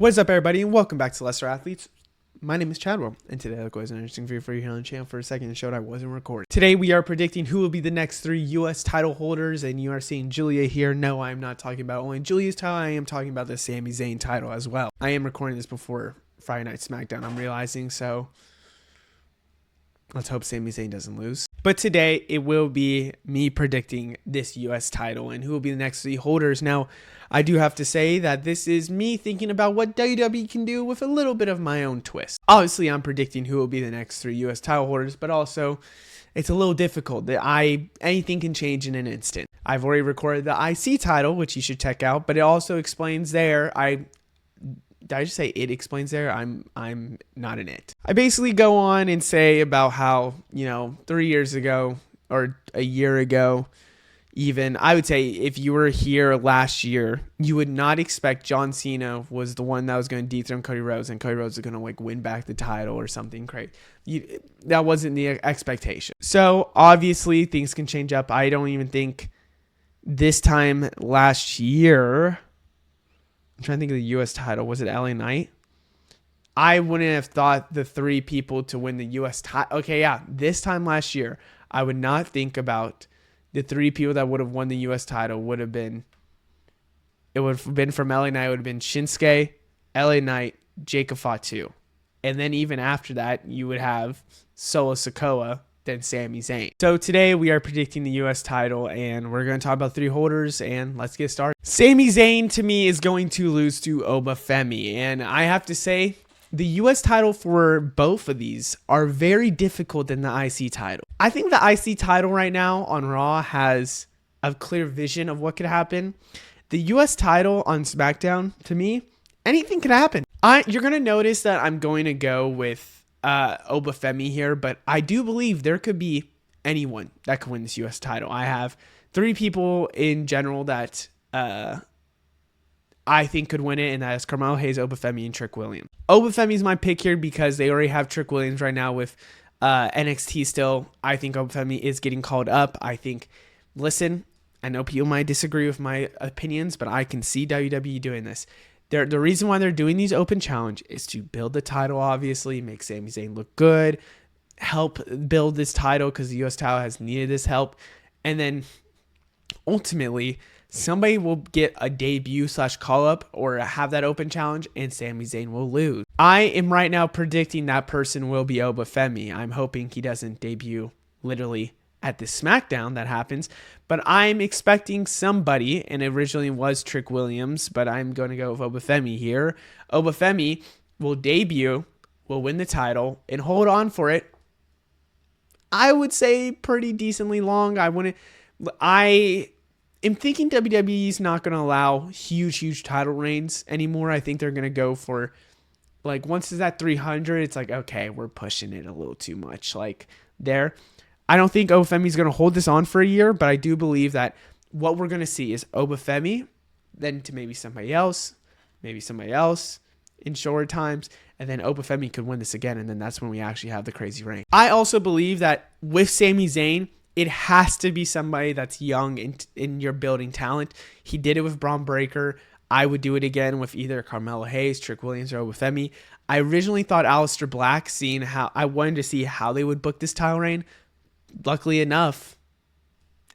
What is up, everybody, and welcome back to Lesser Athletes. My name is Chadwell, and today I'll go as an interesting video for you here on the channel. For a second, it showed I wasn't recording. Today, we are predicting who will be the next 3 U.S. title holders, and you are seeing Julia here. No, I'm not talking about only Julia's title. I am talking about the Sami Zayn title as well. I am recording this before Friday Night SmackDown, I'm realizing, so let's hope Sami Zayn doesn't lose. But today, it will be me predicting this U.S. title and who will be the next 3 holders. Now, I do have to say that this is me thinking about what WWE can do with a little bit of my own twist. Obviously, I'm predicting who will be the next 3 U.S. title holders, but also it's a little difficult. Anything can change in an instant. I've already recorded the IC title, which you should check out, but it also explains there. Did I just say it explains there? I'm not an it. I basically go on and say about how, 3 years ago or a year ago, even, I would say if you were here last year, you would not expect John Cena was the one that was going to dethrone Cody Rhodes and Cody Rhodes is going to win back the title or something crazy. That wasn't the expectation. So obviously things can change up. I don't even think this time last year, I'm trying to think of the U.S. title. Was it LA Knight? I wouldn't have thought the 3 people to win the U.S. title. Okay, yeah. This time last year, I would not think about the 3 people that would have won the U.S. title would have been from LA Knight. It would have been Shinsuke, LA Knight, Jacob Fatu. And then even after that, you would have Solo Sikoa, then Sami Zayn. So today we are predicting the U.S. title, and we're going to talk about 3 holders, and let's get started. Sami Zayn, to me, is going to lose to Obafemi, and I have to say, the U.S. title for both of these are very difficult than the IC title. I think the IC title right now on Raw has a clear vision of what could happen. The U.S. title on SmackDown, to me, anything could happen. You're going to notice that I'm going to go with Obafemi here, but I do believe there could be anyone that could win this U.S. title. I have 3 people in general that I think could win it, and that is Carmelo Hayes, Obafemi, and Trick Williams. Obafemi is my pick here because they already have Trick Williams right now with NXT still. I think Obafemi is getting called up. Listen, I know people might disagree with my opinions, but I can see WWE doing this. The reason why they're doing these open challenge is to build the title, obviously, make Sami Zayn look good, help build this title because the U.S. title has needed this help, and then ultimately somebody will get a debut / call up or have that open challenge and Sami Zayn will lose. I am right now predicting that person will be Obafemi. I'm hoping he doesn't debut literally at the SmackDown that happens, but I'm expecting somebody, and it originally was Trick Williams, but I'm going to go with Obafemi here. Obafemi will debut, will win the title, and hold on for it, I would say, pretty decently long. I'm thinking WWE's not going to allow huge title reigns anymore. I think they're going to go for, once it's at 300, it's okay, we're pushing it a little too much. There. I don't think Obafemi's going to hold this on for a year, but I do believe that what we're going to see is Obafemi, then to maybe somebody else in shorter times, and then Obafemi could win this again, and then that's when we actually have the crazy reign. I also believe that with Sami Zayn, it has to be somebody that's young in your building talent. He did it with Braun Breaker. I would do it again with either Carmelo Hayes, Trick Williams, or Obafemi. I originally thought Aleister Black, I wanted to see how they would book this title reign. Luckily enough,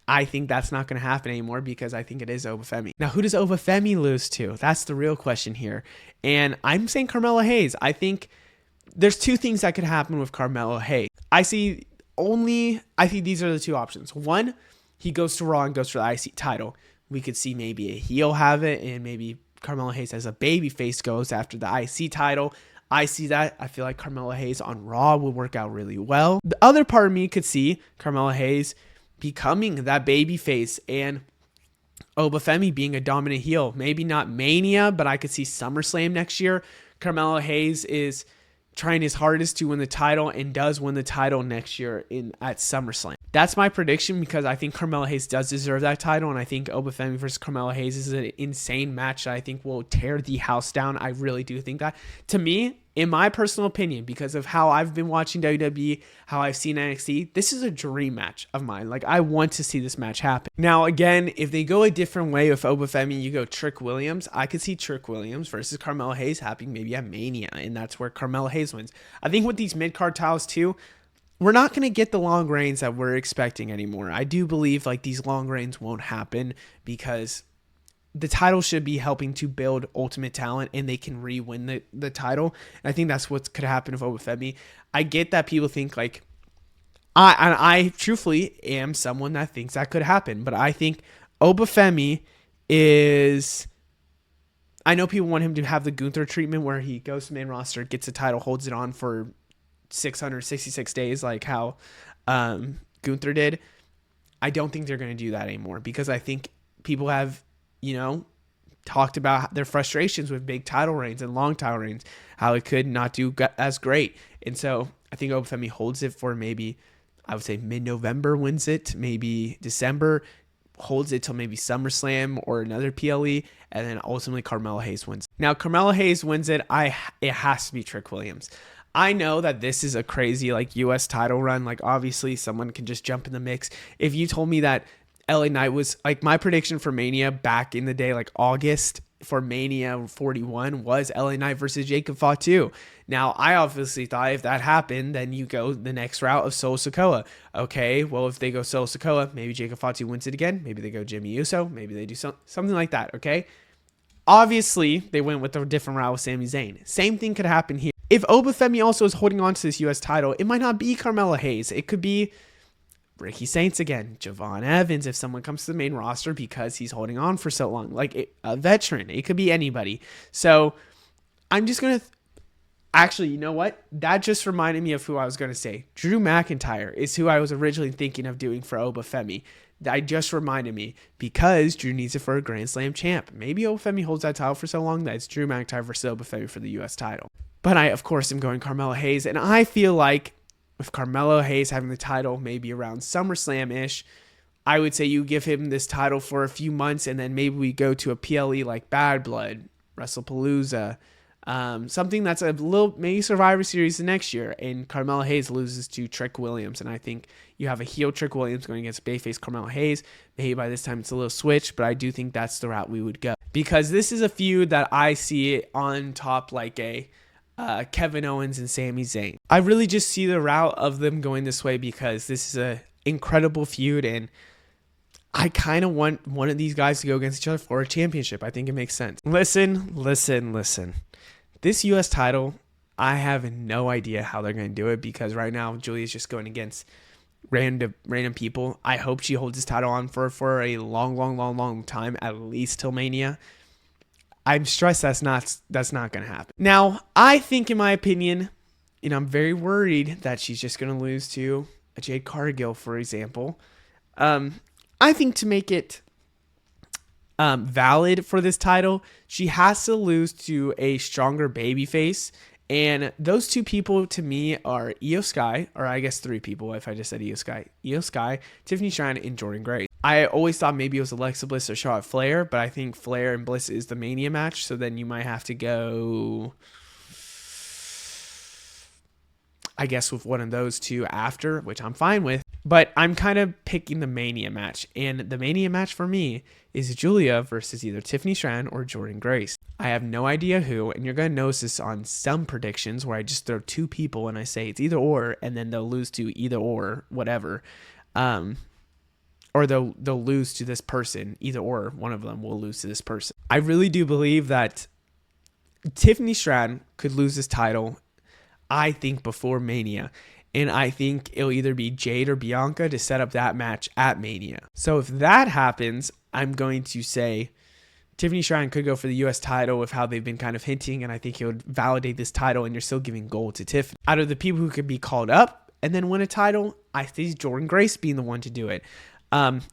I think that's not going to happen anymore because I think it is Obafemi. Now, who does Obafemi lose to? That's the real question here. And I'm saying Carmelo Hayes. I think there's 2 things that could happen with Carmelo Hayes. I think these are the 2 options. One, he goes to Raw and goes for the IC title. We could see maybe a heel have it, and maybe Carmelo Hayes as a babyface goes after the IC title. I see that. I feel like Carmelo Hayes on Raw would work out really well. The other part of me could see Carmelo Hayes becoming that babyface and Obafemi being a dominant heel. Maybe not Mania, but I could see SummerSlam next year. Carmelo Hayes is trying his hardest to win the title and does win the title next year at SummerSlam. That's my prediction because I think Carmelo Hayes does deserve that title, and I think Obafemi versus Carmelo Hayes is an insane match that I think will tear the house down. I really do think that. To me, in my personal opinion, because of how I've been watching WWE, how I've seen NXT, this is a dream match of mine. Like, I want to see this match happen. Now, again, if they go a different way with Obafemi, you go Trick Williams, I could see Trick Williams versus Carmelo Hayes happening maybe at Mania, and that's where Carmelo Hayes wins. I think with these mid-card titles, too, we're not going to get the long reigns that we're expecting anymore. I do believe like these long reigns won't happen because the title should be helping to build ultimate talent and they can re-win the title. And I think that's what could happen with Obafemi. I get that people think like, I truthfully am someone that thinks that could happen, but I think Obafemi is, I know people want him to have the Gunther treatment where he goes to main roster, gets the title, holds it on for 666 days like how Gunther did. I don't think they're going to do that anymore because I think people have, talked about their frustrations with big title reigns and long title reigns, how it could not do as great. And so I think Obafemi holds it for maybe, I would say mid-November wins it, maybe December, holds it till maybe SummerSlam or another PLE, and then ultimately Carmelo Hayes wins. Now, Carmelo Hayes wins it. It has to be Trick Williams. I know that this is a crazy like US title run. Like obviously someone can just jump in the mix. If you told me that LA Knight was like my prediction for Mania back in the day, like August for Mania 41 was LA Knight versus Jacob Fatu. Now I obviously thought if that happened, then you go the next route of Solo Sikoa. Okay, well if they go Solo Sikoa, maybe Jacob Fatu wins it again. Maybe they go Jimmy Uso. Maybe they do something like that. Okay. Obviously they went with a different route with Sami Zayn. Same thing could happen here. If Obafemi also is holding on to this U.S. title, it might not be Carmelo Hayes. It could be Ricky Saints again, Javon Evans, if someone comes to the main roster because he's holding on for so long. Like a veteran. It could be anybody. So I'm just going to... Actually, you know what? That just reminded me of who I was going to say. Drew McIntyre is who I was originally thinking of doing for Obafemi. That just reminded me because Drew needs it for a Grand Slam champ. Maybe Obafemi holds that title for so long that it's Drew McIntyre versus Obafemi for the U.S. title. But I, of course, am going Carmelo Hayes. And I feel like with Carmelo Hayes having the title maybe around SummerSlam-ish, I would say you give him this title for a few months and then maybe we go to a PLE like Bad Blood, WrestlePalooza, something that's a little, maybe Survivor Series the next year. And Carmelo Hayes loses to Trick Williams. And I think you have a heel Trick Williams going against Bayface Carmelo Hayes. Maybe by this time it's a little switch, but I do think that's the route we would go. Because this is a feud that I see on top like a... Kevin Owens and Sami Zayn. I really just see the route of them going this way because this is an incredible feud and I kind of want one of these guys to go against each other for a championship. I think it makes sense. Listen. This U.S. title, I have no idea how they're going to do it because right now Julia's just going against random people. I hope she holds this title on for a long time, at least till Mania. I'm stressed that's not going to happen. Now, I think, in my opinion, I'm very worried that she's just going to lose to a Jade Cargill, for example. I think to make it valid for this title, she has to lose to a stronger babyface. And those two people to me are Io Sky, or I guess three people if I just said Io Sky, Tiffany Stratton, and Jordynne Grace. I always thought maybe it was Alexa Bliss or Charlotte Flair, but I think Flair and Bliss is the Mania match, so then you might have to go, I guess, with one of those two after, which I'm fine with. But I'm kind of picking the Mania match, and the Mania match for me is Julia versus either Tiffany Stratton or Jordynne Grace. I have no idea who, and you're going to notice this on some predictions where I just throw two people and I say it's either or, and then they'll lose to either or, whatever. Or they'll lose to this person, either or, one of them will lose to this person. I really do believe that Tiffany Stratton could lose this title, I think, before Mania. And I think it'll either be Jade or Bianca to set up that match at Mania. So if that happens, I'm going to say Tiffany Stratton could go for the U.S. title with how they've been kind of hinting, and I think it would validate this title, and you're still giving gold to Tiffany. Out of the people who could be called up and then win a title, I see Jordynne Grace being the one to do it.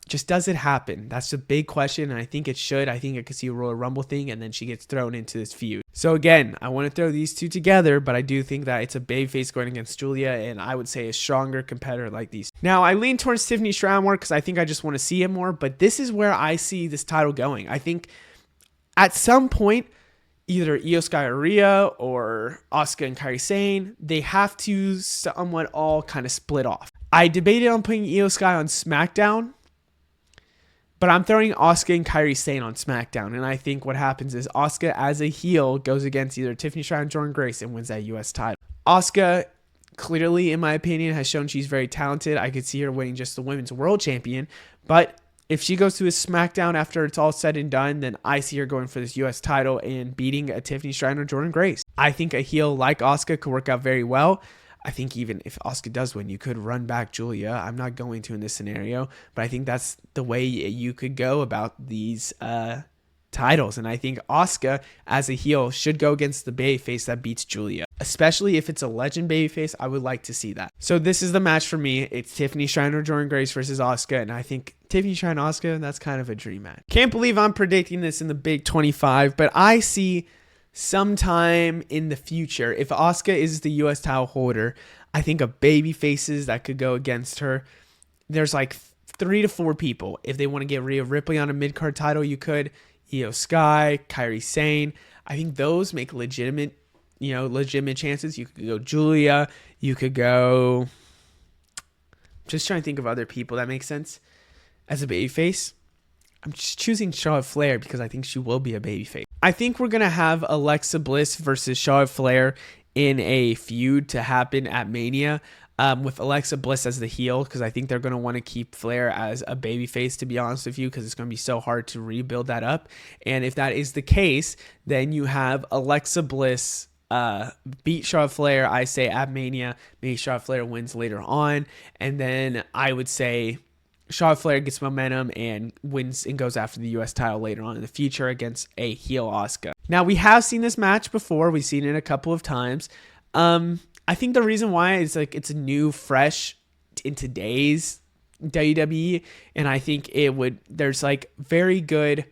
Just does it happen? That's the big question, and I think it should. I think I could see a Royal Rumble thing, and then she gets thrown into this feud. So again, I want to throw these two together, but I do think that it's a babyface going against Julia, and I would say a stronger competitor like these. Now, I lean towards Tiffany Stratton more because I think I just want to see it more, but this is where I see this title going. I think at some point, either Io Sky or Rhea or Asuka and Kairi Sane, they have to somewhat all kind of split off. I debated on putting Io Sky on SmackDown, but I'm throwing Asuka and Kairi Sane on SmackDown, and I think what happens is Asuka as a heel goes against either Tiffany Stratton or Jordynne Grace and wins that U.S. title. Asuka clearly, in my opinion, has shown she's very talented. I could see her winning just the Women's World Champion, but if she goes to a SmackDown after it's all said and done, then I see her going for this U.S. title and beating a Tiffany Stratton or Jordynne Grace. I think a heel like Asuka could work out very well. I think even if Asuka does win, you could run back Julia. I'm not going to in this scenario, but I think that's the way you could go about these titles. And I think Asuka, as a heel, should go against the babyface that beats Julia. Especially if it's a legend babyface, I would like to see that. So this is the match for me. It's Tiffany Stratton or Jordynne Grace versus Asuka, and I think Tiffany Stratton Asuka, that's kind of a dream match. Can't believe I'm predicting this in the Big 25, but I see sometime in the future, if Asuka is the U.S. title holder, I think of baby faces that could go against her. There's like 3 to 4 people. If they want to get Rhea Ripley on a mid-card title, you could. Io Sky, Kairi Sane. I think those make legitimate chances. You could go Julia. You could go... Just trying to think of other people that make sense as a babyface. I'm just choosing Charlotte Flair because I think she will be a babyface. I think we're going to have Alexa Bliss versus Charlotte Flair in a feud to happen at Mania, with Alexa Bliss as the heel, because I think they're going to want to keep Flair as a babyface, to be honest with you, because it's going to be so hard to rebuild that up. And if that is the case, then you have Alexa Bliss beat Charlotte Flair, I say, at Mania. Maybe Charlotte Flair wins later on, and then I would say Charlotte Flair gets momentum and wins and goes after the U.S. title later on in the future against a heel Asuka. Now, we have seen this match before. We've seen it a couple of times. I think the reason why is like it's new, fresh in today's WWE, and I think there's like very good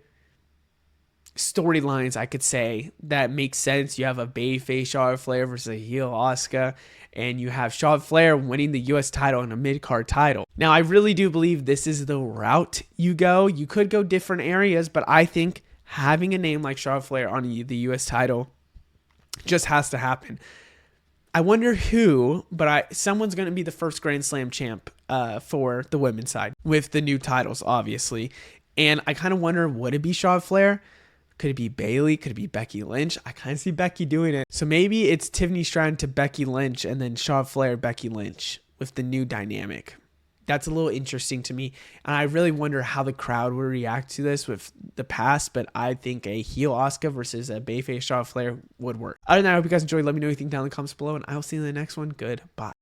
storylines, I could say, that make sense. You have a babyface Charlotte Flair versus a heel Asuka, and you have Charlotte Flair winning the U.S. title and a mid-card title. Now, I really do believe this is the route you go. You could go different areas, but I think having a name like Charlotte Flair on the U.S. title just has to happen. I wonder who, but someone's going to be the first Grand Slam champ for the women's side with the new titles, obviously. And I kind of wonder, would it be Charlotte Flair? Could it be Bayley? Could it be Becky Lynch? I kind of see Becky doing it. So maybe it's Tiffany Stratton to Becky Lynch and then Charlotte Flair, Becky Lynch with the new dynamic. That's a little interesting to me. And I really wonder how the crowd will react to this with the past. But I think a heel Asuka versus a babyface Charlotte Flair would work. Other than that, I hope you guys enjoyed. Let me know what you think down in the comments below. And I will see you in the next one. Goodbye.